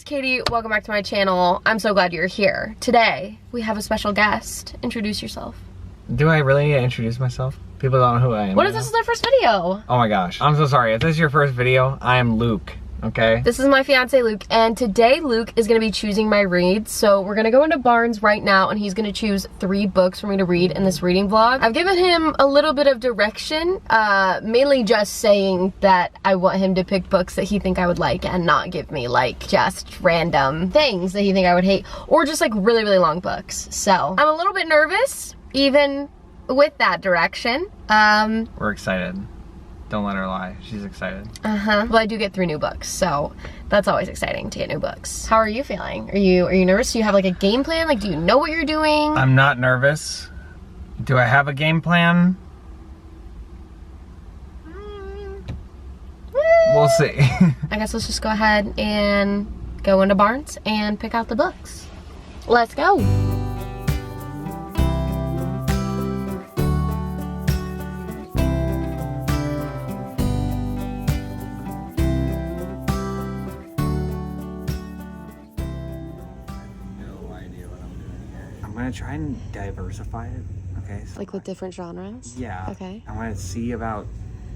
Katie. Welcome back to my channel. I'm so glad you're here. Today, we have a special guest. Introduce yourself. Do I really need to introduce myself? People don't know who I am. What if this is their first video? Oh my gosh. I'm so sorry. If this is your first video, I am Luke. Okay? This is my fiance Luke, and today Luke is gonna be choosing my reads. So we're gonna go into Barnes right now, and he's gonna choose 3 books for me to read in this reading vlog. I've given him a little bit of direction, mainly just saying that I want him to pick books that he think I would like and not give me like just random things that he think I would hate, or just like really, really long books. So I'm a little bit nervous, even with that direction. We're excited. Don't let her lie. She's excited. Well, I do get 3 new books, so that's always exciting to get new books. How are you feeling? Are you nervous? Do you have like a game plan? Like, do you know what you're doing? I'm not nervous. Do I have a game plan? We'll see. I guess let's just go ahead and go into Barnes and pick out the books. Let's go. I'm gonna try and diversify it, okay? So Like with different genres? yeah. Okay. I wanna see about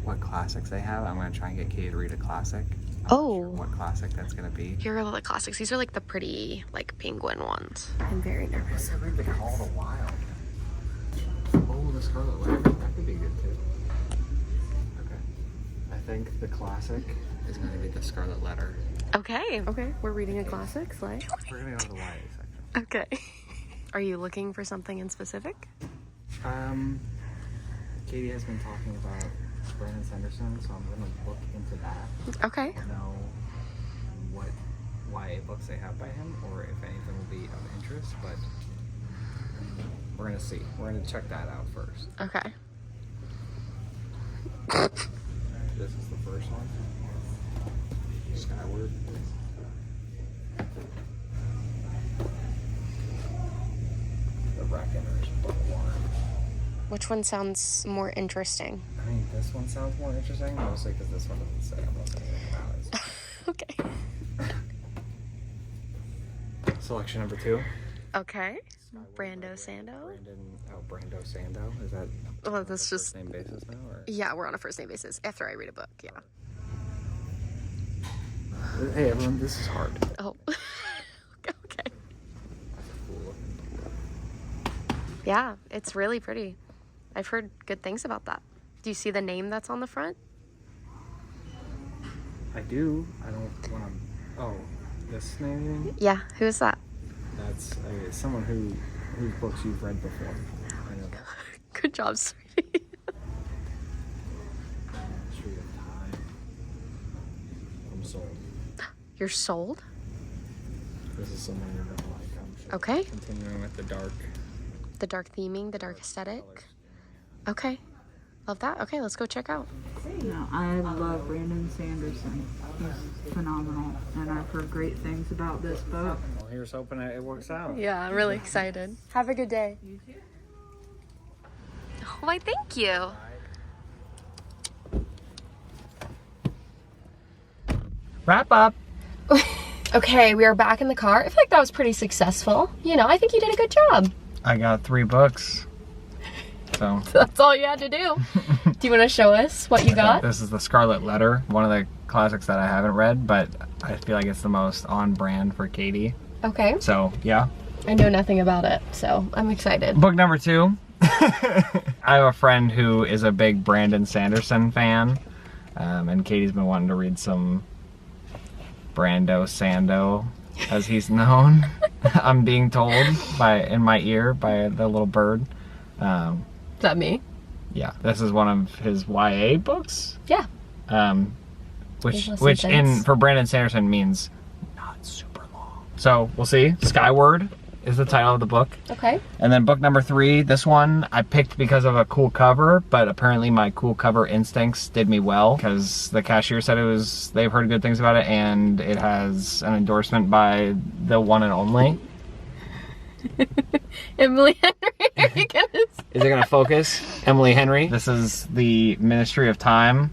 what classics they have. I'm gonna try and get Katie to read a classic. I'm not Oh. sure what classic that's gonna be. Here are the classics. These are like the pretty, like penguin ones. I'm very nervous. I read The Call of the Wild. Oh, the Scarlet Letter. That could be good too. Okay. I think the classic is gonna be the Scarlet Letter. Okay. Okay, we're reading a classic, Slay. We're gonna go to the YA section. Okay. Are you looking for something in specific? Katie has been talking about Brandon Sanderson, so I'm gonna look into that. Okay. To know what YA books they have by him, or if anything will be of interest, but we're gonna see. We're gonna check that out first. Okay. This is the first one. Skyward. The Reckoners, Book 1. Which one sounds more interesting? I mean, this one sounds more interesting, mostly because this one doesn't say almost anything about it. Okay. Selection number 2. Okay. Skyward Brando by Sando. Brando Sando. Is that Well, that's on a just... first name basis now? Or? Yeah, we're on a first name basis after I read a book, yeah. Hey everyone, this is hard. Oh. Okay. Yeah, it's really pretty. I've heard good things about that. Do you see the name that's on the front? I do. I don't want to. Oh, this name? Yeah, who is that? That's someone whose books you've read before. I know that. Good job, sweetie. Street of Time. I'm sold. You're sold? This is someone you're gonna like. I'm sure. Okay. Continuing with the dark. The dark theming, the dark aesthetic. Okay. Love that. Okay, let's go check out. No, I love Brandon Sanderson. He's phenomenal, and I've heard great things about this book. Well, here's hoping it works out. Yeah, I'm really excited. Have a good day. You too. Oh, why, thank you. Wrap up. Okay, we are back in the car. I feel like that was pretty successful. You know, I think you did a good job. I got 3 books. So That's all you had to do. Do you want to show us what you got? this is the Scarlet Letter, one of the classics that I haven't read, but I feel like it's the most on brand for Katie. Okay. So yeah. I know nothing about it, so I'm excited. Book number 2. I have a friend who is a big Brandon Sanderson fan, and Katie's been wanting to read some Brando Sando, as he's known. I'm being told in my ear by the little bird. Is that me? Yeah, this is one of his YA books. Yeah. Which Listen, thanks. for Brandon Sanderson means not super long. So we'll see. Skyward is the title of the book. Okay. And then book number 3, this one I picked because of a cool cover, but apparently my cool cover instincts did me well, because the cashier said they've heard good things about it, and it has an endorsement by the one and only. Emily Henry, are you gonna say? Is it gonna focus? Emily Henry. This is the Ministry of Time.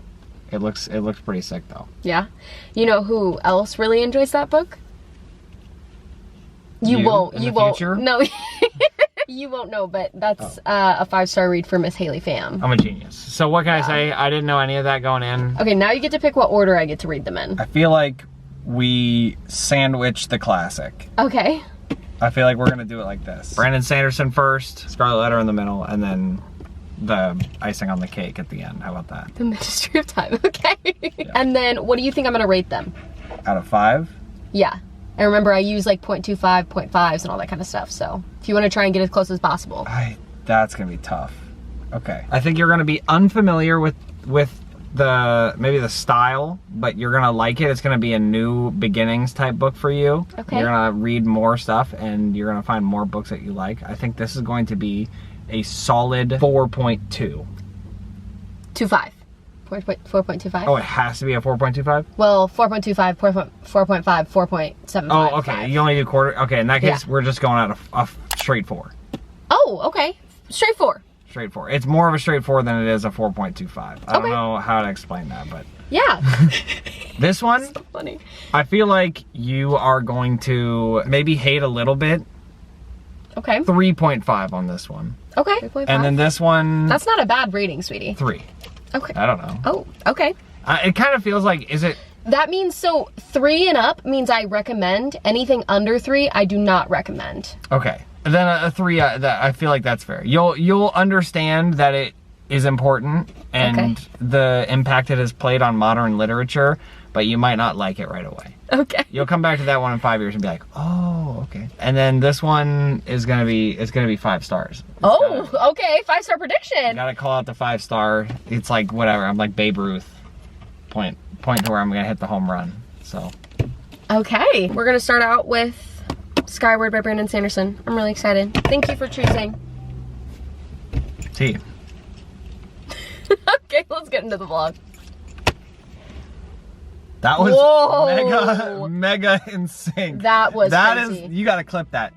It looks pretty sick though. Yeah. You know who else really enjoys that book? You won't. in You the won't. future? No. You won't know, but that's a 5-star read for Miss Haley Pham. I'm a genius. So what can I say? I didn't know any of that going in. Okay, now you get to pick what order I get to read them in. I feel like we sandwich the classic. Okay. I feel like we're gonna do it like this. Brandon Sanderson first, Scarlet Letter in the middle, and then the icing on the cake at the end. How about that? The Ministry of Time, okay. Yeah. And then what do you think I'm gonna rate them? Out of 5? Yeah. And remember, I use like 0.25, 0.5s and all that kind of stuff. So if you want to try and get as close as possible. That's gonna be tough. Okay. I think you're gonna be unfamiliar with maybe the style, but you're gonna like it. It's gonna be a new beginnings type book for you. Okay. You're gonna read more stuff and you're gonna find more books that you like. I think this is going to be a solid 4.2. 25. 4.25? Oh, it has to be a 4.25? Well, 4.25, 4.5, 4.75. Oh, okay. You only do quarter. Okay, in that case, we're just going out a straight 4. Oh, okay. Straight 4. Straight 4. It's more of a straight 4 than it is a 4.25. I don't know how to explain that, but... Yeah. This one, so funny. I feel like you are going to maybe hate a little bit. Okay. 3.5 on this one. Okay. 3.5. And then this one... That's not a bad rating, sweetie. 3. Okay. I don't know. Oh, okay. It kind of feels like, is it... That means, so 3 and up means I recommend. Anything under 3, I do not recommend. Okay. Then a 3, I feel like that's fair. You'll understand that it is important and the impact it has played on modern literature, but you might not like it right away. Okay. You'll come back to that one in 5 years and be like, oh, okay. And then this one is gonna be 5 stars. Okay, 5-star prediction. Gotta call out the 5-star. It's like whatever. I'm like Babe Ruth. Point to where I'm gonna hit the home run. So. Okay, we're gonna start out with Skyward by Brandon Sanderson. I'm really excited. Thank you for choosing. See. Okay, let's get into the vlog. That was Whoa. mega in sync. That was crazy. You gotta clip that.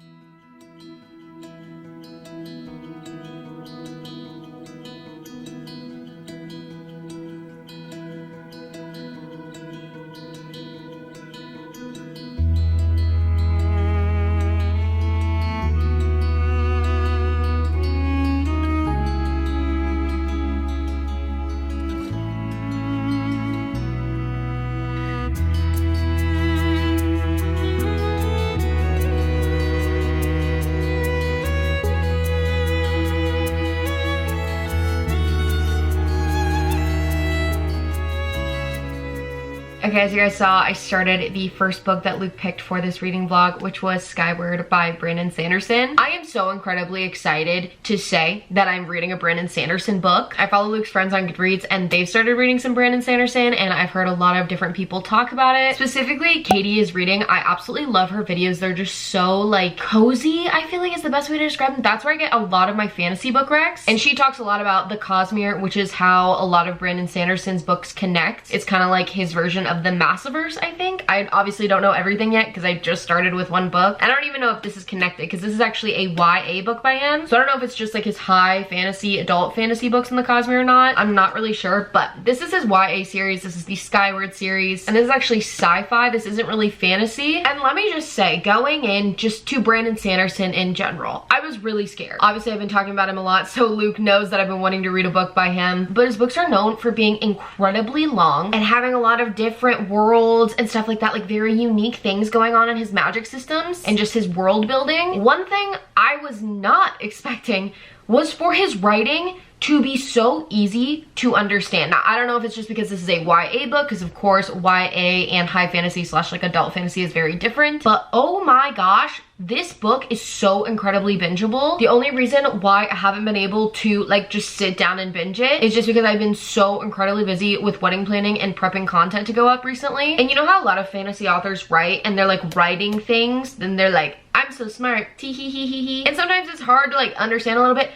Okay, as you guys saw, I started the first book that Luke picked for this reading vlog, which was Skyward by Brandon Sanderson. I am so incredibly excited to say that I'm reading a Brandon Sanderson book. I follow Luke's friends on Goodreads and they've started reading some Brandon Sanderson and I've heard a lot of different people talk about it. Specifically, Katie is reading. I absolutely love her videos. They're just so like cozy, I feel like is the best way to describe them. That's where I get a lot of my fantasy book recs. And she talks a lot about the Cosmere, which is how a lot of Brandon Sanderson's books connect. It's kind of like his version of the Massiverse, I think. I obviously don't know everything yet because I just started with one book. I don't even know if this is connected because this is actually a YA book by him. So I don't know if it's just like his high fantasy, adult fantasy books in the Cosmere or not. I'm not really sure, but this is his YA series. This is the Skyward series. And this is actually sci-fi. This isn't really fantasy. And let me just say, going in just to Brandon Sanderson in general, I was really scared. Obviously, I've been talking about him a lot, so Luke knows that I've been wanting to read a book by him. But his books are known for being incredibly long and having a lot of different worlds and stuff like that, like very unique things going on in his magic systems and just his world building. One thing I was not expecting was for his writing to be so easy to understand. Now, I don't know if it's just because this is a YA book, because of course YA and high fantasy / like adult fantasy is very different, but oh my gosh, this book is so incredibly bingeable. The only reason why I haven't been able to like just sit down and binge it is just because I've been so incredibly busy with wedding planning and prepping content to go up recently. And you know how a lot of fantasy authors write and they're like writing things, then they're like, I'm so smart, tee hee hee hee hee. And sometimes it's hard to like understand a little bit.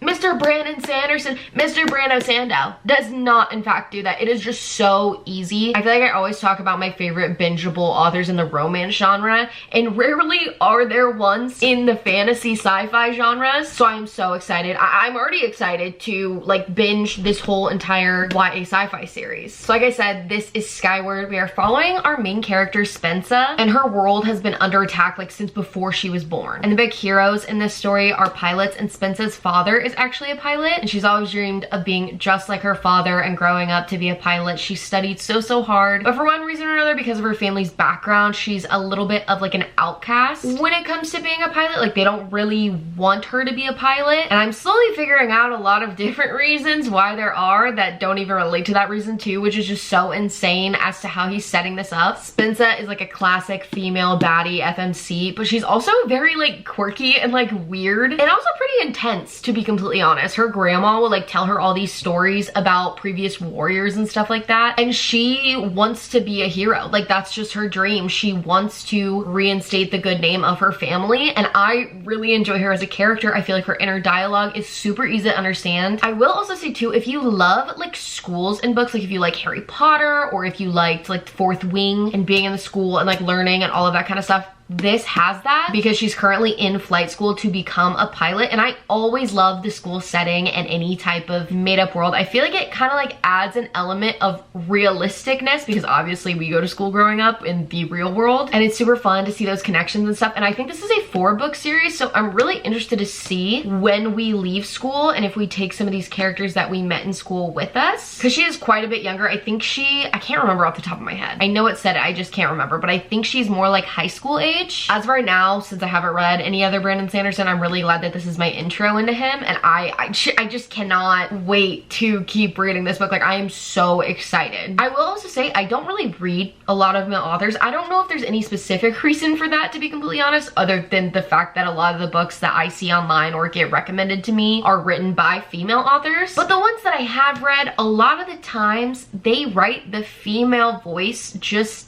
Mr. Brandon Sanderson, Mr. Brando Sandow does not in fact do that. It is just so easy. I feel like I always talk about my favorite bingeable authors in the romance genre, and rarely are there ones in the fantasy sci-fi genres. So I am so excited. I'm already excited to like binge this whole entire YA sci-fi series. So like I said, this is Skyward. We are following our main character Spensa, and her world has been under attack like since before she was born. And the big heroes in this story are pilots, and Spensa's father is actually a pilot, and she's always dreamed of being just like her father and growing up to be a pilot. She studied so hard, but for one reason or another, because of her family's background, she's a little bit of like an outcast when it comes to being a pilot. Like they don't really want her to be a pilot, and I'm slowly figuring out a lot of different reasons why there are that don't even relate to that reason too, which is just so insane as to how he's setting this up. Spensa is like a classic female baddie FMC, but she's also very like quirky and like weird, and also pretty intense, to be completely honest. Her grandma will like tell her all these stories about previous warriors and stuff like that, and she wants to be a hero. Like that's just her dream. She wants to reinstate the good name of her family, and I really enjoy her as a character. I feel like her inner dialogue is super easy to understand. I will also say too, if you love like schools and books, like if you like Harry Potter, or if you liked like Fourth Wing and being in the school and like learning and all of that kind of stuff, this has that, because she's currently in flight school to become a pilot. And I always love the school setting and any type of made-up world. I feel like it kind of like adds an element of realisticness, because obviously we go to school growing up in the real world, and it's super fun to see those connections and stuff. And I think this is a 4-book series, so I'm really interested to see when we leave school and if we take some of these characters that we met in school with us, because she is quite a bit younger. I think I can't remember off the top of my head. I know it said it, I just can't remember, but I think she's more like high school age. As of right now, since I haven't read any other Brandon Sanderson, I'm really glad that this is my intro into him, and I just cannot wait to keep reading this book. Like I am so excited. I will also say I don't really read a lot of male authors. I don't know if there's any specific reason for that, to be completely honest, other than the fact that a lot of the books that I see online or get recommended to me are written by female authors. But the ones that I have read, a lot of the times they write the female voice just,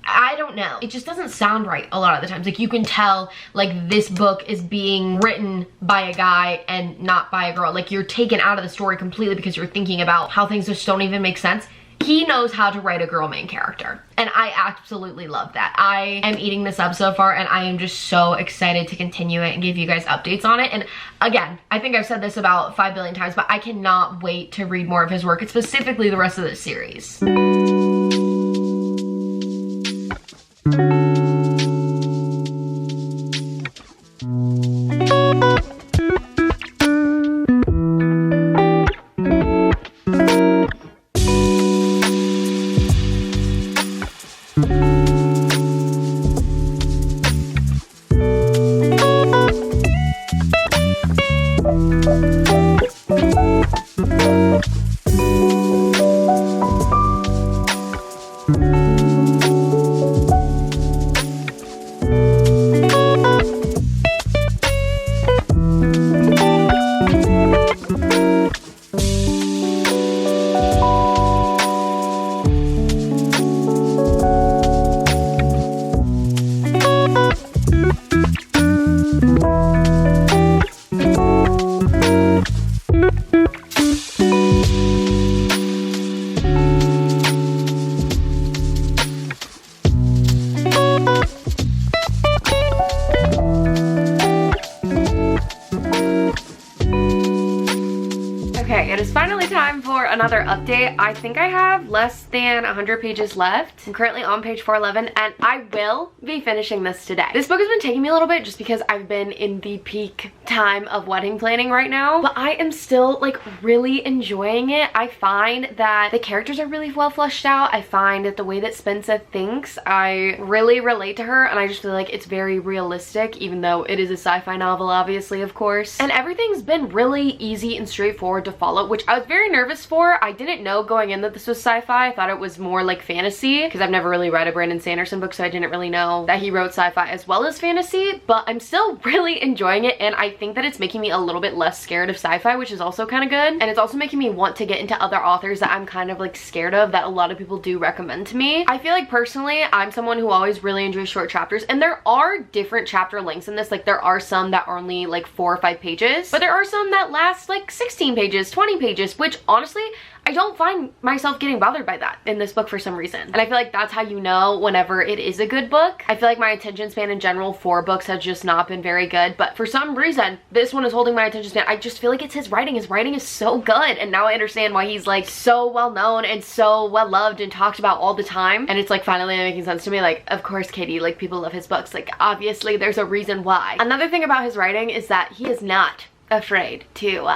I don't know, it just doesn't sound right a lot of the times. Like you can tell like this book is being written by a guy and not by a girl. Like you're taken out of the story completely because you're thinking about how things just don't even make sense. He knows how to write a girl main character, and I absolutely love that. I am eating this up so far, and I am just so excited to continue it and give you guys updates on it. And again, I think I've said this about 5 billion times, but I cannot wait to read more of his work, and specifically the rest of this series. It is finally time for another update. I think I have less than 100 pages left. I'm currently on page 411, and I will be finishing this today. This book has been taking me a little bit just because I've been in the peak time of wedding planning right now, but I am still like really enjoying it. I find that the characters are really well fleshed out. I find that the way that Spensa thinks, I really relate to her, and I just feel like it's very realistic, even though it is a sci-fi novel, obviously, of course. And everything's been really easy and straightforward to follow, which I I was very nervous for. I didn't know going in that this was sci-fi. I thought it was more like fantasy because I've never really read a Brandon Sanderson book, so I didn't really know that he wrote sci-fi as well as fantasy, but I'm still really enjoying it, and I think that it's making me a little bit less scared of sci-fi, which is also kind of good, and it's also making me want to get into other authors that I'm kind of like scared of that a lot of people do recommend to me. I feel like personally, I'm someone who always really enjoys short chapters, and there are different chapter lengths in this. Like there are some that are only like 4 or 5 pages, but there are some that last like 16 pages, 20 pages, which honestly, I don't find myself getting bothered by that in this book for some reason. And I feel like that's how you know whenever it is a good book. I feel like my attention span in general for books has just not been very good, but for some reason, this one is holding my attention span. I just feel like it's his writing. His writing is so good, and now I understand why he's like so well known and so well loved and talked about all the time. And it's like finally making sense to me. Like, of course, Katie, like people love his books. Like obviously there's a reason why. Another thing about his writing is that he is not afraid to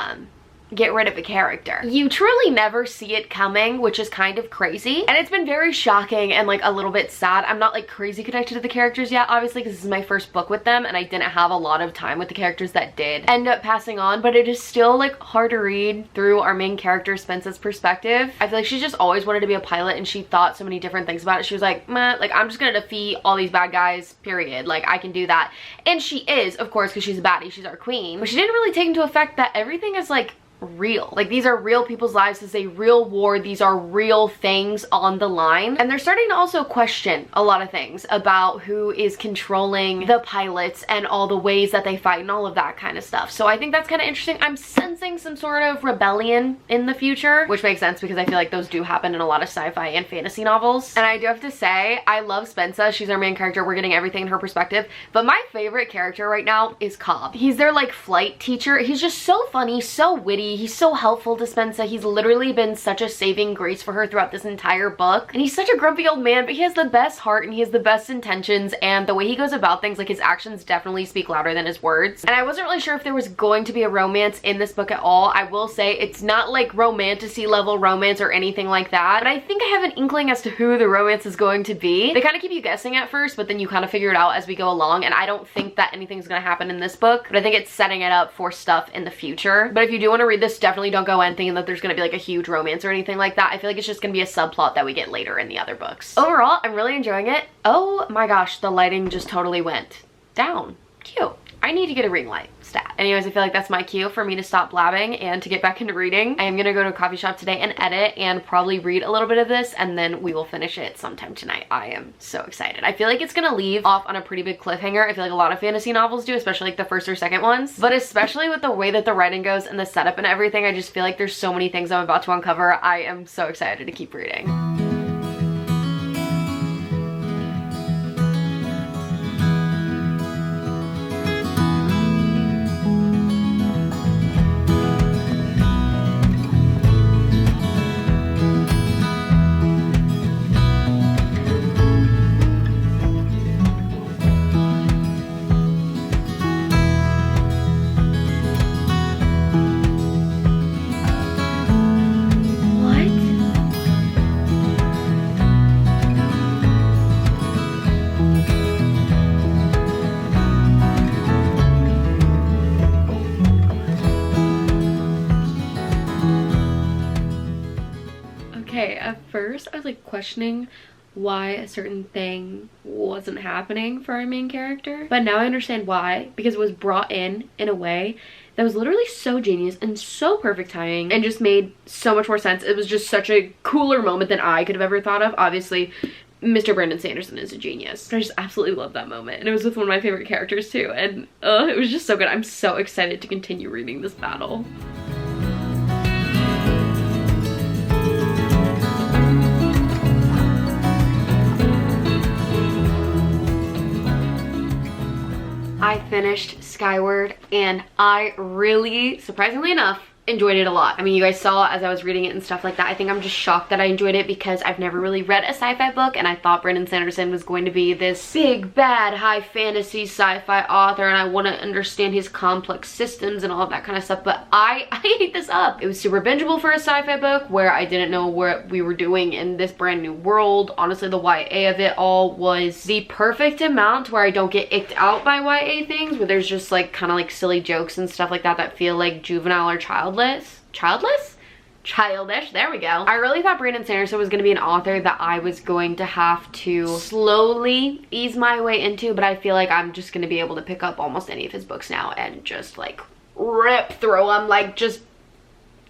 get rid of a character. You truly never see it coming, which is kind of crazy, and it's been very shocking and like a little bit sad. I'm not like crazy connected to the characters yet, obviously, because this is my first book with them and I didn't have a lot of time with the characters that did end up passing on, but it is still like hard to read through our main character Spence's perspective. I feel like she just always wanted to be a pilot, and she thought so many different things about it. She was like, meh, like I'm just gonna defeat all these bad guys, period. Like I can do that. And she is, of course, because she's a baddie, she's our queen, but she didn't really take into effect that everything is like real. Like these are real people's lives. This is a real war. These are real things on the line. And they're starting to also question a lot of things about who is controlling the pilots and all the ways that they fight and all of that kind of stuff. So I think that's kind of interesting. I'm sensing some sort of rebellion in the future, which makes sense because I feel like those do happen in a lot of sci-fi and fantasy novels. And I do have to say, I love Spensa. She's our main character. We're getting everything in her perspective. But my favorite character right now is Cobb. He's their like flight teacher. He's just so funny, so witty. He's so helpful to Spensa. He's literally been such a saving grace for her throughout this entire book. And he's such a grumpy old man, but he has the best heart and he has the best intentions, and the way he goes about things, like his actions definitely speak louder than his words. And I wasn't really sure if there was going to be a romance in this book at all. I will say it's not like romantasy level romance or anything like that, but I think I have an inkling as to who the romance is going to be. They kind of keep you guessing at first, but then you kind of figure it out as we go along, and I don't think that anything's gonna happen in this book, but I think it's setting it up for stuff in the future. But if you do want to read this, definitely don't go in thinking that there's gonna be like a huge romance or anything like that. I feel like it's just gonna be a subplot that we get later in the other books. Overall, I'm really enjoying it. Oh my gosh, the lighting just totally went down. Cute. I need to get a ring light stat. Anyways, I feel like that's my cue for me to stop blabbing and to get back into reading. I am gonna go to a coffee shop today and edit and probably read a little bit of this, and then we will finish it sometime tonight. I am so excited. I feel like it's gonna leave off on a pretty big cliffhanger. I feel like a lot of fantasy novels do, especially like the first or second ones, but especially with the way that the writing goes and the setup and everything, I just feel like there's so many things I'm about to uncover. I am so excited to keep reading. At first I was like questioning why a certain thing wasn't happening for our main character, but now I understand why, because it was brought in a way that was literally so genius and so perfect timing and just made so much more sense. It was just such a cooler moment than I could have ever thought of. Obviously Mr. Brandon Sanderson is a genius, but I just absolutely love that moment, and it was with one of my favorite characters too, and it was just so good. I'm so excited to continue reading this battle. I finished Skyward and I really, surprisingly enough, enjoyed it a lot. I mean, you guys saw as I was reading it and stuff like that. I think I'm just shocked that I enjoyed it because I've never really read a sci-fi book, and I thought Brandon Sanderson was going to be this big, bad, high fantasy sci-fi author, and I want to understand his complex systems and all of that kind of stuff, but I ate this up. It was super bingeable for a sci-fi book where I didn't know what we were doing in this brand new world. Honestly, the YA of it all was the perfect amount where I don't get icked out by YA things, where there's just like kind of like silly jokes and stuff like that that feel like juvenile or childless. childish, there we go. I really thought Brandon Sanderson was gonna be an author that I was going to have to slowly ease my way into, but I feel like I'm just gonna be able to pick up almost any of his books now and just like rip through them, like just,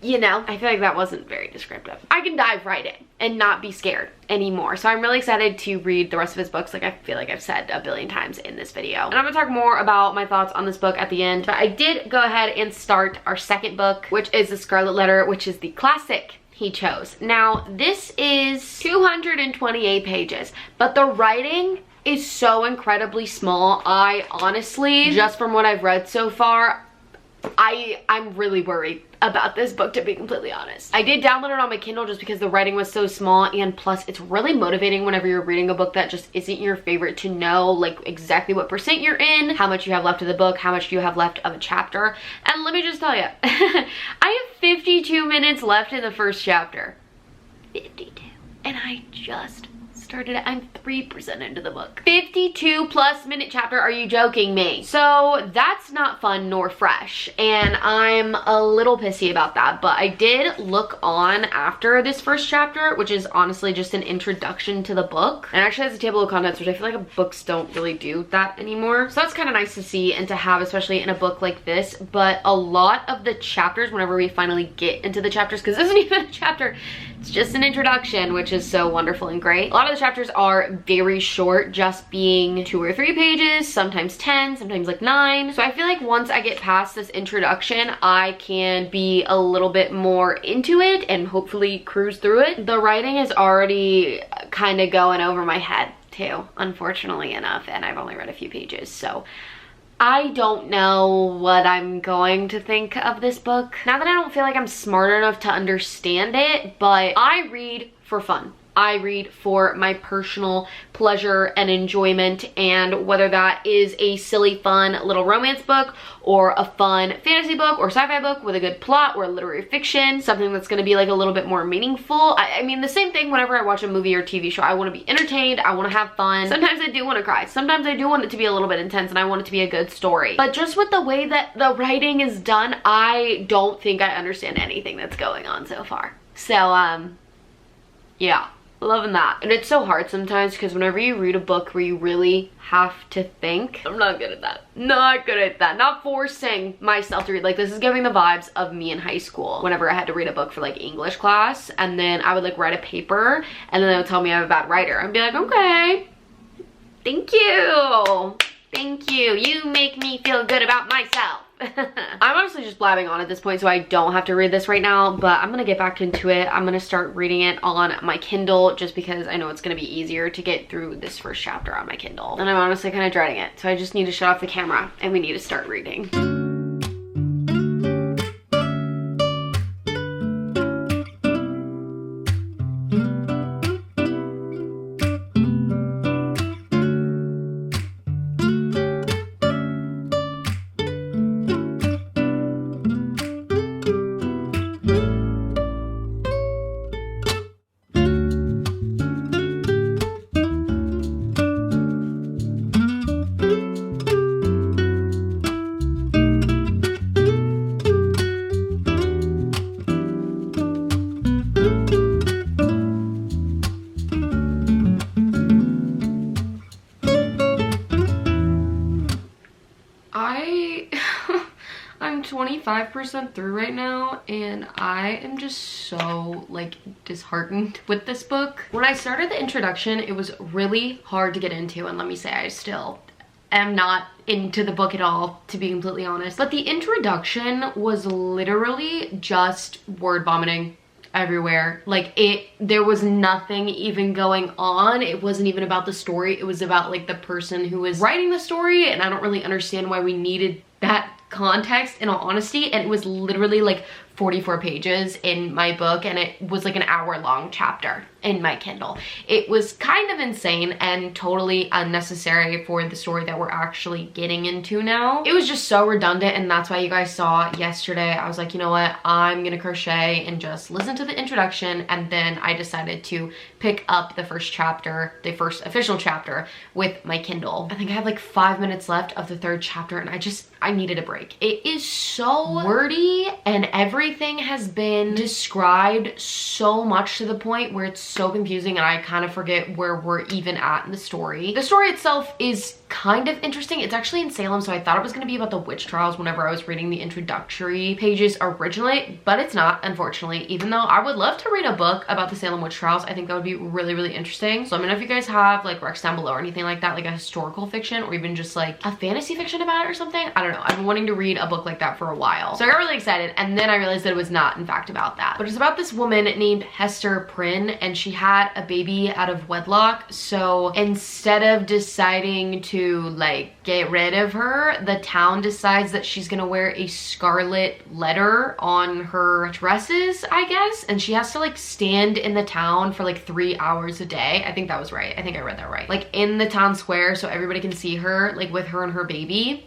you know, I feel like that wasn't very descriptive. I can dive right in and not be scared anymore. So I'm really excited to read the rest of his books, like I feel like I've said a billion times in this video. And I'm gonna talk more about my thoughts on this book at the end, but I did go ahead and start our second book, which is The Scarlet Letter, which is the classic he chose. Now, this is 228 pages, but the writing is so incredibly small. I honestly, just from what I've read so far, I'm really worried about this book, to be completely honest. I did download it on my Kindle just because the writing was so small, and plus it's really motivating whenever you're reading a book that just isn't your favorite to know like exactly what percent you're in, how much you have left of the book, how much you have left of a chapter. And let me just tell you, I have 52 minutes left in the first chapter. 52. And I just started it. I'm 3% into the book. 52+ minute chapter, are you joking me? So that's not fun nor fresh, and I'm a little pissy about that. But I did look on after this first chapter, which is honestly just an introduction to the book, and actually has a table of contents, which I feel like books don't really do that anymore. So that's kind of nice to see and to have, especially in a book like this. But a lot of the chapters, whenever we finally get into the chapters, because this isn't even a chapter, it's just an introduction, which is so wonderful and great. A lot of the chapters are very short, just being 2 or 3 pages, sometimes 10, sometimes like 9. So I feel like once I get past this introduction, I can be a little bit more into it and hopefully cruise through it. The writing is already kind of going over my head too, unfortunately enough, and I've only read a few pages, so I don't know what I'm going to think of this book. Not that I don't feel like I'm smart enough to understand it, but I read for fun. I read for my personal pleasure and enjoyment, and whether that is a silly, fun little romance book or a fun fantasy book or sci-fi book with a good plot or literary fiction, something that's going to be like a little bit more meaningful. I mean, the same thing whenever I watch a movie or TV show. I want to be entertained, I want to have fun. Sometimes I do want to cry. Sometimes I do want it to be a little bit intense and I want it to be a good story. But just with the way that the writing is done, I don't think I understand anything that's going on so far. So, yeah. Loving that. And it's so hard sometimes because whenever you read a book where you really have to think, I'm not good at that. Not good at that. Not forcing myself to read. Like, this is giving the vibes of me in high school whenever I had to read a book for like English class, and then I would like write a paper and then they would tell me I'm a bad writer. I'd be like, okay, thank you. Thank you. You make me feel good about myself. I'm honestly just blabbing on at this point, so I don't have to read this right now, but I'm gonna get back into it. I'm gonna start reading it on my Kindle just because I know it's gonna be easier to get through this first chapter on my Kindle. And I'm honestly kind of dreading it, so I just need to shut off the camera and we need to start reading. I'm 25% through right now, and I am just so like disheartened with this book. When I started the introduction, it was really hard to get into, and let me say I still am not into the book at all, to be completely honest. But the introduction was literally just word vomiting everywhere. Like, there was nothing even going on. It wasn't even about the story. It was about like the person who was writing the story, and I don't really understand why we needed that context, in all honesty. And it was literally like 44 pages in my book, and it was like an hour-long chapter in my Kindle. It was kind of insane and totally unnecessary for the story that we're actually getting into now. It was just so redundant, and that's why you guys saw yesterday I was like, you know what, I'm gonna crochet and just listen to the introduction, and then I decided to pick up the first chapter, the first official chapter, with my Kindle. I think I have like 5 minutes left of the third chapter, and I needed a break. It is so wordy, and every everything has been described so much to the point where it's so confusing and I kind of forget where we're even at in the story. The story itself is kind of interesting. It's actually in Salem, so I thought it was going to be about the witch trials whenever I was reading the introductory pages originally, but it's not, unfortunately, even though I would love to read a book about the Salem witch trials. I think that would be really, really interesting. So let me know if you guys have like recs down below or anything like that, like a historical fiction or even just like a fantasy fiction about it or something. I don't know. I've been wanting to read a book like that for a while. So I got really excited, and then I realized that it was not in fact about that. But it's about this woman named Hester Prynne, and she had a baby out of wedlock. So instead of deciding to like get rid of her, the town decides that she's gonna wear a scarlet letter on her dresses, I guess, and she has to like stand in the town for like 3 hours a day. I think that was right. I think I read that right. Like in the town square so everybody can see her, like with her and her baby.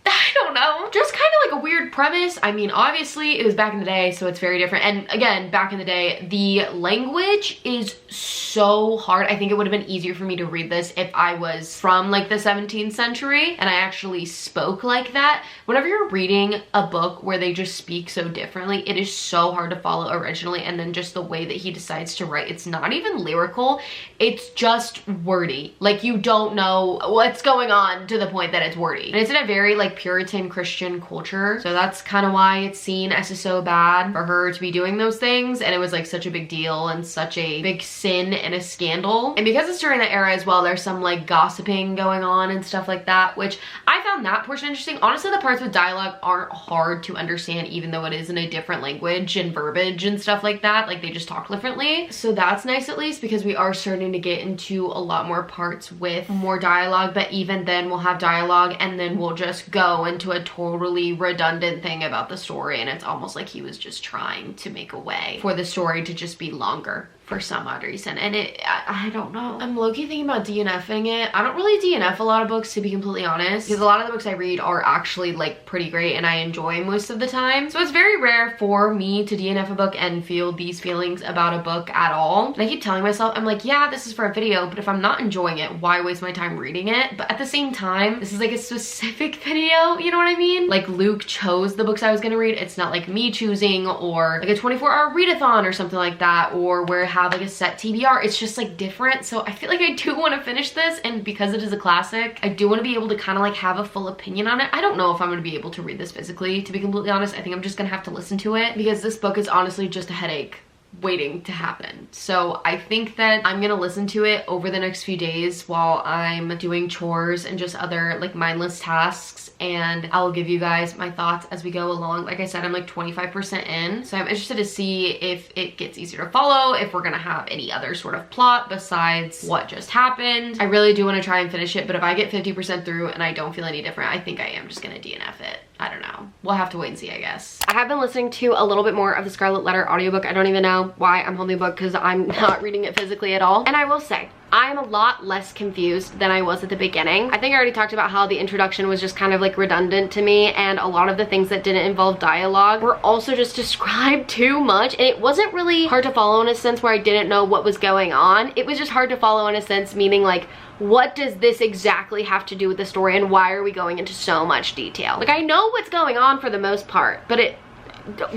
I don't know, just kind of like a weird premise. I mean, obviously it was back in the day, so it's very different. And again, back in the day, the language is so hard. I think it would have been easier for me to read this if I was from like the 17th century and I actually spoke like that. Whenever you're reading a book where they just speak so differently, it is so hard to follow originally. And then just the way that he decides to write, it's not even lyrical, it's just wordy. Like you don't know what's going on to the point that it's wordy. And it's in a very like Puritan Christian culture, so that's kind of why it's seen as so bad for her to be doing those things, and it was like such a big deal and such a big sin and a scandal. And because it's during that era as well, there's some like gossiping going on and stuff like that, which I found that portion interesting. Honestly, the parts with dialogue aren't hard to understand, even though it is in a different language and verbiage and stuff like that. Like they just talk differently, so that's nice at least, because we are starting to get into a lot more parts with more dialogue. But even then we'll have dialogue and then we'll just go into a totally redundant thing about the story, and it's almost like he was just trying to make a way for the story to just be longer for some odd reason. And I don't know. I'm low-key thinking about DNFing it. I don't really DNF a lot of books, to be completely honest, because a lot of the books I read are actually like pretty great and I enjoy most of the time. So it's very rare for me to DNF a book and feel these feelings about a book at all. And I keep telling myself, I'm like, yeah, this is for a video, but if I'm not enjoying it, why waste my time reading it? But at the same time, this is like a specific video, you know what I mean? Like Luke chose the books I was gonna read. It's not like me choosing, or like a 24-hour readathon or something like that, or where have like a set TBR. It's just like different. So I feel like I do want to finish this, and because it is a classic, I do want to be able to kind of like have a full opinion on it. I don't know if I'm going to be able to read this physically, to be completely honest. I think I'm just gonna have to listen to it, because this book is honestly just a headache waiting to happen. So I think that I'm gonna listen to it over the next few days while I'm doing chores and just other like mindless tasks, and I'll give you guys my thoughts as we go along. Like I said, I'm like 25% in, so I'm interested to see if it gets easier to follow, if we're gonna have any other sort of plot besides what just happened. I really do want to try and finish it, but if I get 50% through and I don't feel any different, I think I am just gonna DNF it. I don't know. We'll have to wait and see, I guess. I have been listening to a little bit more of the Scarlet Letter audiobook. I don't even know why I'm holding the book, because I'm not reading it physically at all. And I will say, I'm a lot less confused than I was at the beginning. I think I already talked about how the introduction was just kind of like redundant to me, and a lot of the things that didn't involve dialogue were also just described too much. And it wasn't really hard to follow in a sense where I didn't know what was going on. It was just hard to follow in a sense, meaning like, what does this exactly have to do with the story, and why are we going into so much detail? Like, I know what's going on for the most part, but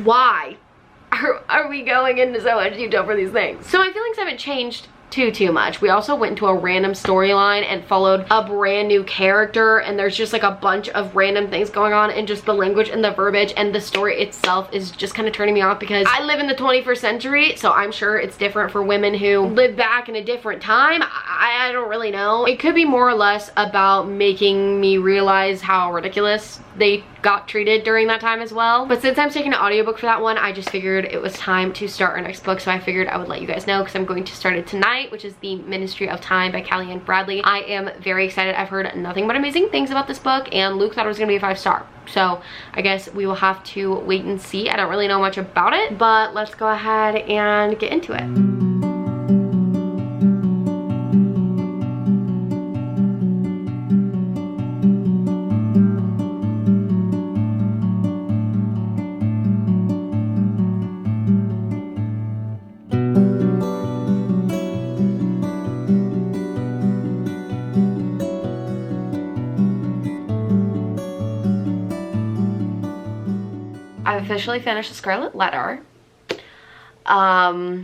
why are we going into so much detail for these things? So my feelings haven't changed too much. We also went into a random storyline and followed a brand new character, and there's just like a bunch of random things going on, and just the language and the verbiage and the story itself is just kind of turning me off, because I live in the 21st century, so I'm sure it's different for women who live back in a different time. I don't really know. It could be more or less about making me realize how ridiculous they got treated during that time as well. But since I'm taking an audiobook for that one, I just figured it was time to start our next book, so I figured I would let you guys know, because I'm going to start it tonight, which is The Ministry of Time by Kellyanne Bradley. I am very excited. I've heard nothing but amazing things about this book, and Luke thought it was gonna be a 5-star. So I guess we will have to wait and see. I don't really know much about it, but let's go ahead and get into it. I've officially finished The Scarlet Letter. Yeah.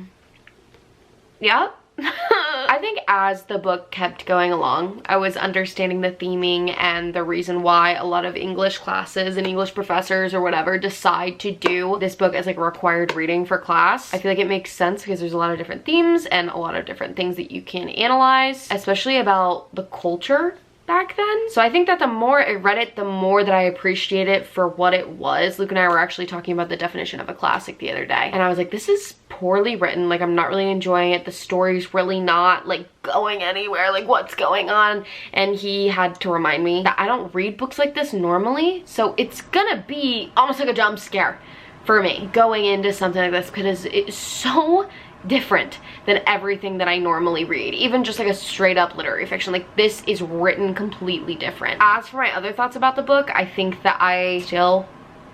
I think as the book kept going along, I was understanding the theming and the reason why a lot of English classes and English professors or whatever decide to do this book as like a required reading for class. I feel like it makes sense because there's a lot of different themes and a lot of different things that you can analyze, especially about the culture back then. So I think that the more I read it, the more that I appreciate it for what it was. Luke and I were actually talking about the definition of a classic the other day, and I was like, this is poorly written. Like, I'm not really enjoying it. The story's really not like going anywhere. Like, what's going on? And he had to remind me that I don't read books like this normally, so it's gonna be almost like a jump scare for me going into something like this because it's so different than everything that I normally read, even just like a straight up literary fiction. Like, this is written completely different. As for my other thoughts about the book, I think that I still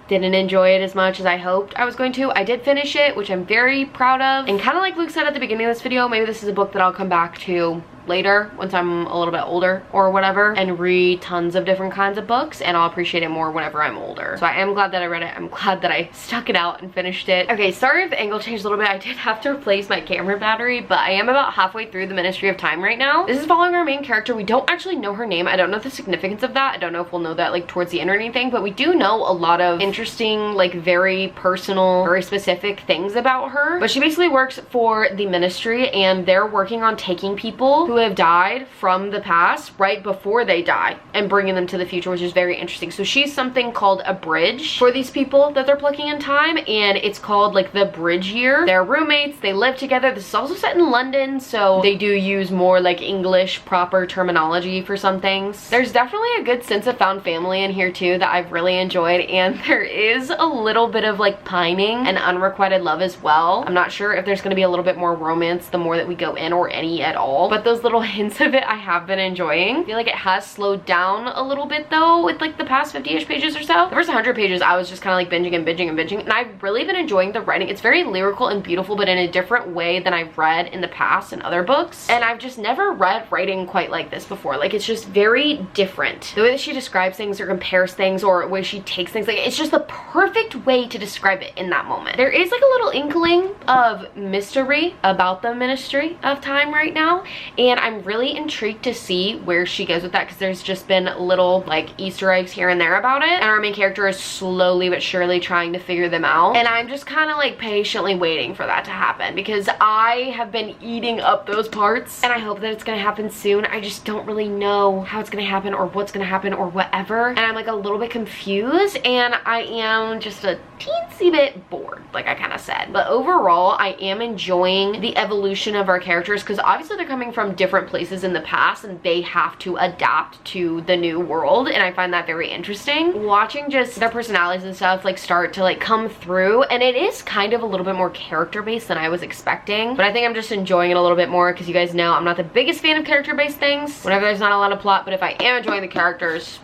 didn't enjoy it as much as I hoped I was going to. I did finish it, which I'm very proud of, and kind of like Luke said at the beginning of this video, maybe this is a book that I'll come back to later once I'm a little bit older or whatever and read tons of different kinds of books, and I'll appreciate it more whenever I'm older. So I am glad that I read it. I'm glad that I stuck it out and finished it. Okay, sorry if the angle changed a little bit. I did have to replace my camera battery, but I am about halfway through the Ministry of Time right now. This is following our main character. We don't actually know her name. I don't know the significance of that. I don't know if we'll know that like towards the end or anything, but we do know a lot of interesting, like very personal, very specific things about her. But she basically works for the Ministry, and they're working on taking people who have died from the past right before they die and bringing them to the future, which is very interesting. So she's something called a bridge for these people that they're plucking in time, and it's called like the bridge year. They're roommates, they live together. This is also set in London, so they do use more like English proper terminology for some things. There's definitely a good sense of found family in here too that I've really enjoyed, and there is a little bit of like pining and unrequited love as well. I'm not sure if there's going to be a little bit more romance the more that we go in, or any at all, but those little hints of it I have been enjoying. I feel like it has slowed down a little bit though with like the past 50-ish pages or so. The first 100 pages I was just kind of like binging and binging and binging, and I've really been enjoying the writing. It's very lyrical and beautiful, but in a different way than I've read in the past in other books, and I've just never read writing quite like this before. Like, it's just very different. The way that she describes things or compares things, or the way she takes things, like it's just the perfect way to describe it in that moment. There is like a little inkling of mystery about the Ministry of Time right now, and I'm really intrigued to see where she goes with that, because there's just been little like Easter eggs here and there about it, and our main character is slowly but surely trying to figure them out, and I'm just kind of like patiently waiting for that to happen because I have been eating up those parts, and I hope that it's gonna happen soon. I just don't really know how it's gonna happen or what's gonna happen or whatever, and I'm like a little bit confused, and I am just a teensy bit bored, like I kind of said. But overall, I am enjoying the evolution of our characters, because obviously they're coming from different places in the past and they have to adapt to the new world, and I find that very interesting. Watching just their personalities and stuff like start to like come through, and it is kind of a little bit more character based than I was expecting, but I think I'm just enjoying it a little bit more because you guys know I'm not the biggest fan of character based things whenever there's not a lot of plot, but if I am enjoying the characters,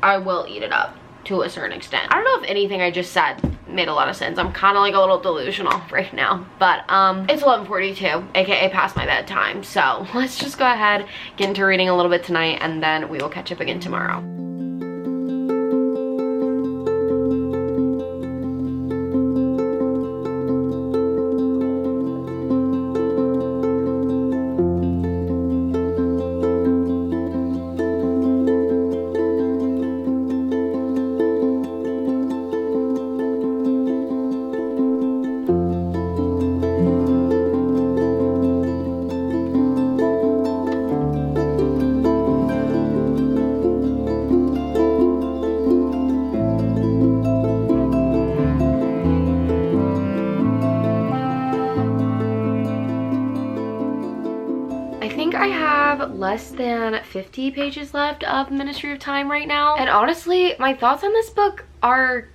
I will eat it up to a certain extent. I don't know if anything I just said made a lot of sense. I'm kind of like a little delusional right now, but it's 11:42, aka past my bedtime, so let's just go ahead, get into reading a little bit tonight, and then we will catch up again tomorrow. Less than 50 pages left of Ministry of Time right now, and honestly my thoughts on this book are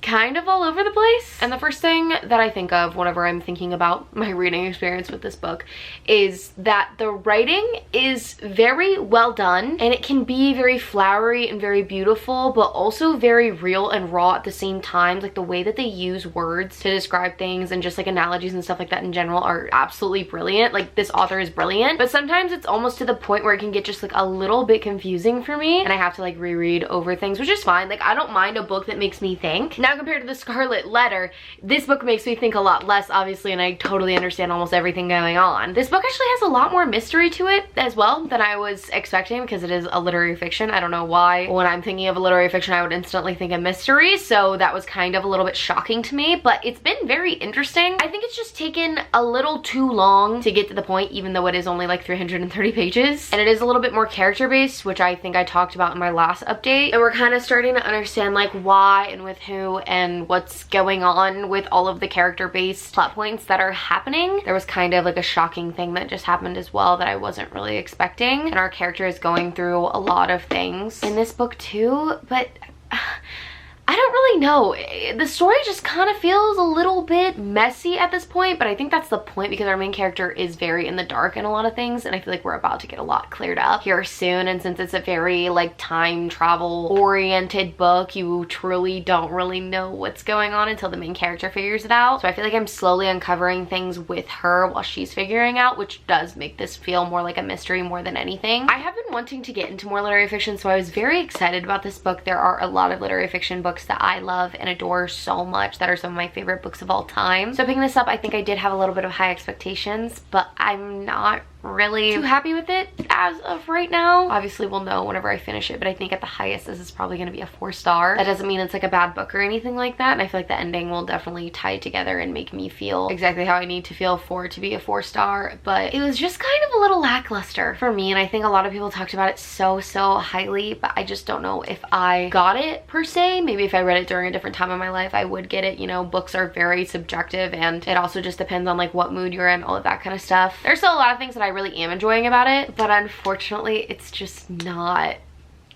kind of all over the place. And the first thing that I think of whenever I'm thinking about my reading experience with this book is that the writing is very well done, and it can be very flowery and very beautiful, but also very real and raw at the same time. Like the way that they use words to describe things and just like analogies and stuff like that in general are absolutely brilliant. Like, this author is brilliant, but sometimes it's almost to the point where it can get just like a little bit confusing for me, and I have to like reread over things, which is fine. Like, I don't mind a book that makes me think. Now Now compared to the Scarlet Letter, this book makes me think a lot less, obviously, and I totally understand almost everything going on. This book actually has a lot more mystery to it as well than I was expecting, because it is a literary fiction. I don't know why when I'm thinking of a literary fiction I would instantly think of mystery, so that was kind of a little bit shocking to me, but it's been very interesting. I think it's just taken a little too long to get to the point, even though it is only like 330 pages, and it is a little bit more character based, which I think I talked about in my last update, and we're kind of starting to understand like why and with who and what's going on with all of the character based plot points that are happening. There was kind of like a shocking thing that just happened as well that I wasn't really expecting, and our character is going through a lot of things in this book too, but I don't really know. The story just kind of feels a little bit messy at this point, but I think that's the point because our main character is very in the dark in a lot of things, and I feel like we're about to get a lot cleared up here soon. And since it's a very like time travel oriented book, you truly don't really know what's going on until the main character figures it out. So I feel like I'm slowly uncovering things with her while she's figuring out, which does make this feel more like a mystery more than anything. I have been wanting to get into more literary fiction, so I was very excited about this book. There are a lot of literary fiction books that I love and adore so much that are some of my favorite books of all time. So picking this up, I think I did have a little bit of high expectations, but I'm not really too happy with it as of right now. Obviously we'll know whenever I finish it, but I think at the highest this is probably going to be a 4-star. That doesn't mean it's like a bad book or anything like that, and I feel like the ending will definitely tie it together and make me feel exactly how I need to feel for it to be a 4-star, but it was just kind of a little lackluster for me, and I think a lot of people talked about it so highly, but I just don't know if I got it per se. Maybe if I read it during a different time in my life I would get it. You know, books are very subjective, and it also just depends on like what mood you're in, all of that kind of stuff. There's still a lot of things that I really am enjoying about it, but unfortunately it's just not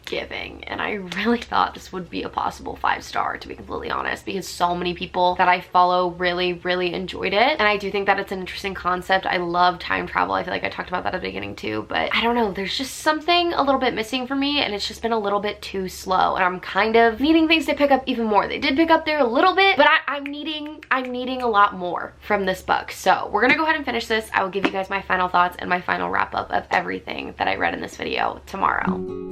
giving, and I really thought this would be a possible 5-star, to be completely honest, because so many people that I follow really enjoyed it, and I do think that it's an interesting concept. I love time travel. I feel like I talked about that at the beginning too, but I don't know, there's just something a little bit missing for me, and it's just been a little bit too slow, and I'm kind of needing things to pick up even more. They did pick up there a little bit, but I'm needing a lot more from this book. So we're gonna go ahead and finish this. I will give you guys my final thoughts and my final wrap up of everything that I read in this video tomorrow.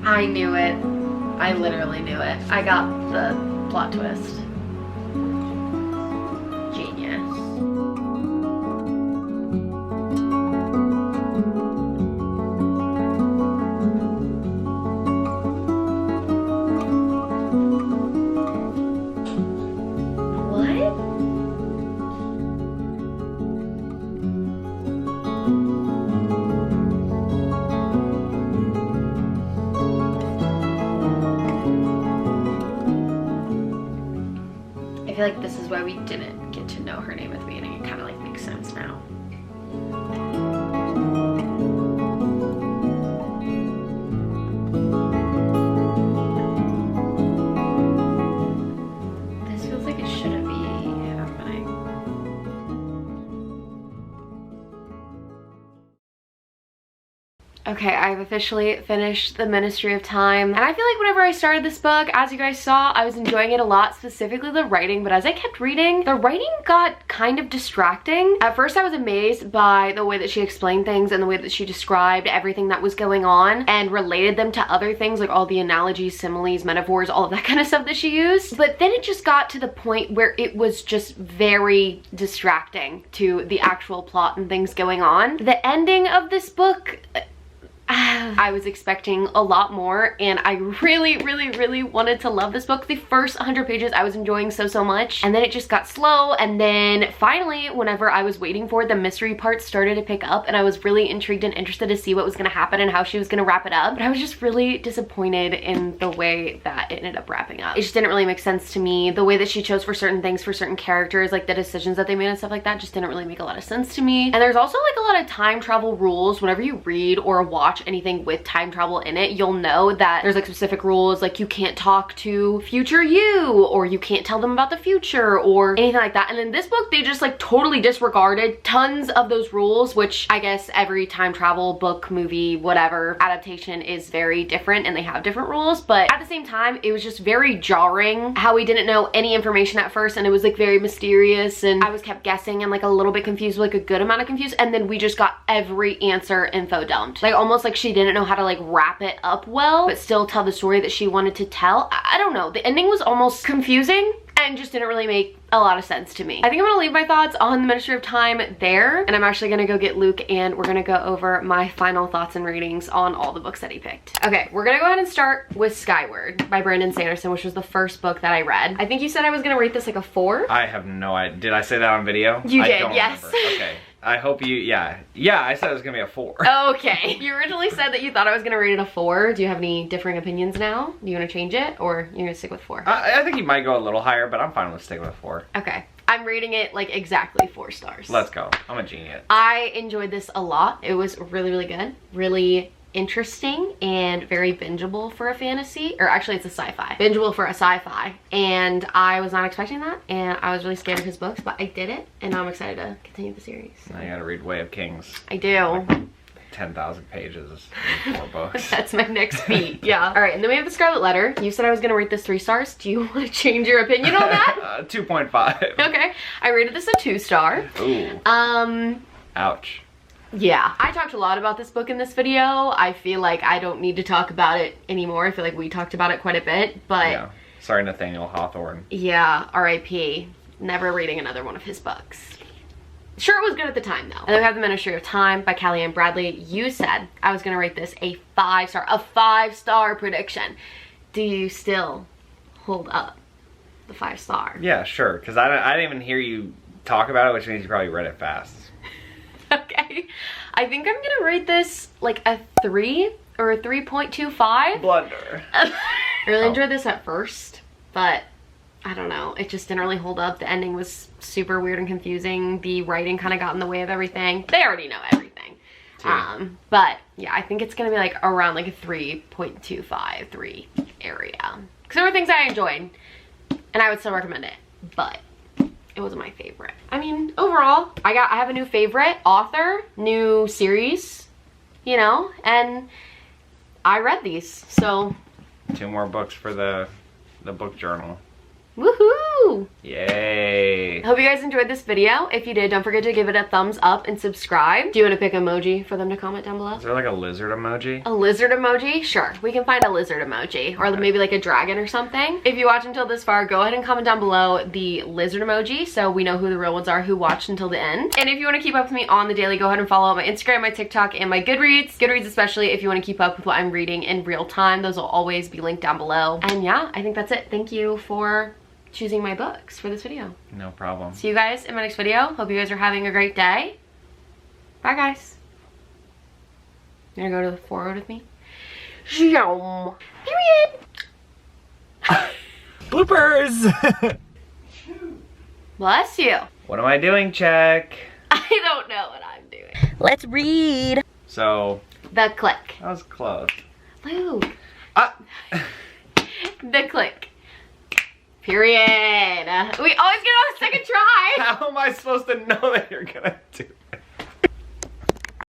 I knew it. I literally knew it. I got the plot twist. Genius. I feel like this is why we didn't get to know her name at the beginning. It kind of like makes sense now. This feels like it shouldn't be happening. Okay, I've officially finished The Ministry of Time, and I feel like whenever I started this book, as you guys saw, I was enjoying it a lot, specifically the writing, but as I kept reading, the writing got kind of distracting. At first I was amazed by the way that she explained things and the way that she described everything that was going on and related them to other things, like all the analogies, similes, metaphors, all of that kind of stuff that she used. But then it just got to the point where it was just very distracting to the actual plot and things going on. The ending of this book, I was expecting a lot more, and I really wanted to love this book. The first 100 pages I was enjoying so much, and then it just got slow, and then finally whenever I was waiting for it, the mystery part started to pick up, and I was really intrigued and interested to see what was going to happen and how she was going to wrap it up, but I was just really disappointed in the way that it ended up wrapping up. It just didn't really make sense to me. The way that she chose for certain things, for certain characters, like the decisions that they made and stuff like that, just didn't really make a lot of sense to me. And there's also like a lot of time travel rules whenever you read or watch anything anything with time travel in it, you'll know that there's like specific rules, like you can't talk to future you, or you can't tell them about the future or anything like that. And in this book, they just like totally disregarded tons of those rules, which I guess every time travel book, movie, whatever adaptation is very different and they have different rules. But at the same time, it was just very jarring how we didn't know any information at first, and it was like very mysterious, and I was kept guessing and like a little bit confused, like a good amount of confused, and then we just got every answer info dumped. Like almost like she didn't know how to like wrap it up well, but still tell the story that she wanted to tell. I don't know. The ending was almost confusing and just didn't really make a lot of sense to me. I think I'm gonna leave my thoughts on the Ministry of Time there, and I'm actually gonna go get Luke and we're gonna go over my final thoughts and ratings on all the books that he picked. Okay, we're gonna go ahead and start with Skyward by Brandon Sanderson, which was the first book that I read. I think you said I was gonna rate this like a 4. I have no idea. Did I say that on video? You did, I don't yes. remember. Okay. I hope you, yeah, I said it was gonna be a 4. Okay. You originally said that you thought I was gonna rate it a 4. Do you have any differing opinions now? Do you wanna change it, or you're gonna stick with 4? I think you might go a little higher, but I'm fine with sticking with 4. Okay. I'm rating it like exactly 4 stars. Let's go. I'm a genius. I enjoyed this a lot. It was really, really good. Really interesting and very bingeable for a fantasy, or actually it's a sci-fi. Bingeable for a sci-fi. And I was not expecting that, and I was really scared of his books, but I did it, and now I'm excited to continue the series. Now you gotta read Way of Kings. I do. 10,000 pages in 4 books. That's my next feat. Yeah. All right, and then we have the Scarlet Letter. You said I was gonna rate this 3 stars. Do you want to change your opinion on that? 2.5. Okay. I rated this a 2 star. Ooh. Ouch. Yeah, I talked a lot about this book in this video. I feel like I don't need to talk about it anymore. I feel like we talked about it quite a bit, but Yeah. Sorry, Nathaniel Hawthorne. yeah, R.I.P. Never reading another one of his books. Sure, it was good at the time though. And then we have The Ministry of Time by Kellyanne Bradley. You said I was gonna rate this a 5 star, a 5-star prediction. Do you still hold up the 5 star? Yeah, sure, because I didn't even hear you talk about it, which means you probably read it fast. Okay. I think I'm gonna rate this like a 3 or a 3.25. Blunder. I really enjoyed this at first, but I don't know. It just didn't really hold up. The ending was super weird and confusing. The writing kind of got in the way of everything. They already know everything. But yeah, I think it's gonna be like around like a 3.25, 3 area. Because there were things I enjoyed, and I would still recommend it, but it wasn't my favorite. I mean, overall, I have a new favorite author, new series, you know, and I read these, so 2 more books for the book journal. woohoo! Yay! Hope you guys enjoyed this video. If you did, don't forget to give it a thumbs up and subscribe. Do you want to pick emoji for them to comment down below? Is there like a lizard emoji? A lizard emoji? Sure, we can find a lizard emoji, or maybe like a dragon or something. If you watch until this far, go ahead and comment down below the lizard emoji so we know who the real ones are who watched until the end. And if you want to keep up with me on the daily, go ahead and follow my Instagram, my TikTok, and my Goodreads. Goodreads especially if you want to keep up with what I'm reading in real time. Those will always be linked down below. And yeah, I think that's it. Thank you for choosing my books for this video. No problem. See you guys in my next video. Hope you guys are having a great day. Bye guys. You gonna go to the forward with me? Period. Bloopers! Bless you. What am I doing, check? I don't know what I'm doing. Let's read. So, The Click. that was close. Luke. Ah! The Click. Period. We always get on a second try. How am I supposed to know that you're gonna do